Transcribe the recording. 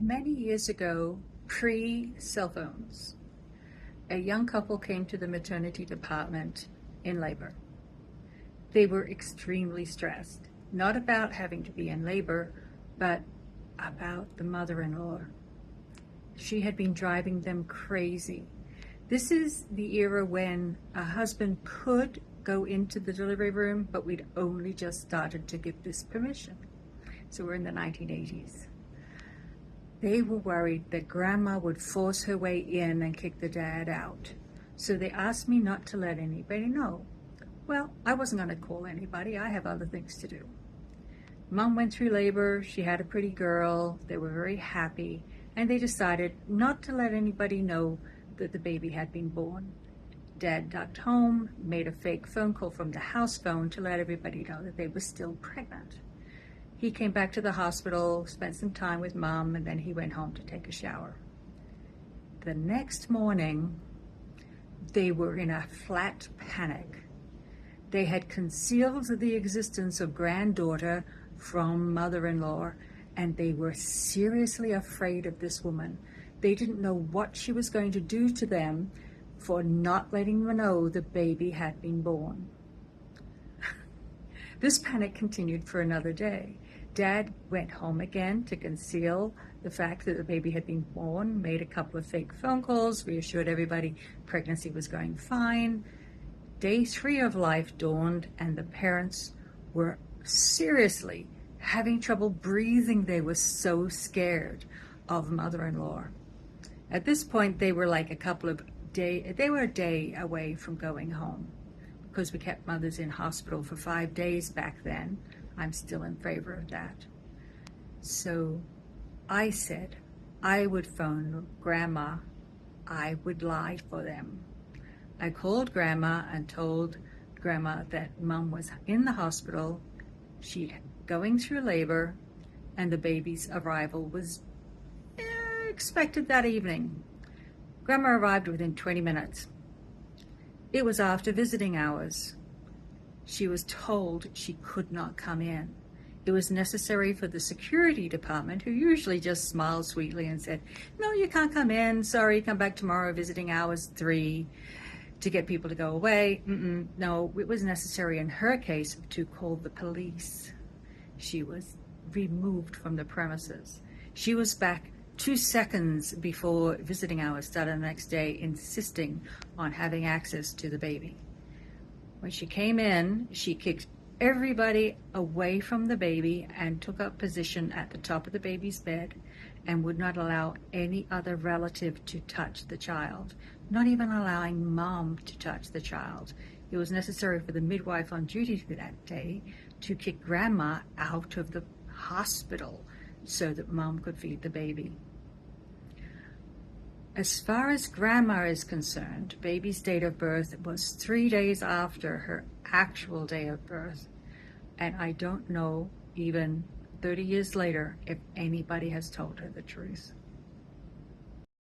Many years ago, pre-cell phones, a young couple came to the maternity department in labor. They were extremely stressed, not about having to be in labor, but about the mother-in-law. She had been driving them crazy. This is the era when a husband could go into the delivery room, but we'd only just started to give this permission. So we're in the 1980s. They were worried that Grandma would force her way in and kick the dad out. So they asked me not to let anybody know. Well, I wasn't going to call anybody. I have other things to do. Mom went through labor. She had a pretty girl. They were very happy. And they decided not to let anybody know that the baby had been born. Dad ducked home, made a fake phone call from the house phone to let everybody know that they were still pregnant. He came back to the hospital, spent some time with Mom, and then he went home to take a shower. The next morning, they were in a flat panic. They had concealed the existence of granddaughter from mother-in-law, and they were seriously afraid of this woman. They didn't know what she was going to do to them for not letting them know the baby had been born. This panic continued for another day. Dad went home again to conceal the fact that the baby had been born, made a couple of fake phone calls, reassured everybody pregnancy was going fine. Day 3 of life dawned, and the parents were seriously having trouble breathing. They were so scared of mother-in-law. At this point, they were like they were a day away from going home, because we kept mothers in hospital for 5 days back then. I'm still in favor of that. So I said I would phone Grandma. I would lie for them. I called Grandma and told Grandma that Mom was in the hospital, she going through labor, and the baby's arrival was expected that evening. Grandma arrived within 20 minutes. It was after visiting hours. She was told she could not come in. It was necessary for the security department, who usually just smiled sweetly and said, "No, you can't come in. Sorry, come back tomorrow, visiting hours 3, to get people to go away." No, it was necessary in her case to call the police. She was removed from the premises. She was back 2 seconds before visiting hours started the next day, insisting on having access to the baby. When she came in, she kicked everybody away from the baby and took up position at the top of the baby's bed and would not allow any other relative to touch the child, not even allowing Mom to touch the child. It was necessary for the midwife on duty that day to kick Grandma out of the hospital so that Mom could feed the baby. As far as Grandma is concerned, baby's date of birth was 3 days after her actual day of birth. And I don't know, even 30 years later, if anybody has told her the truth.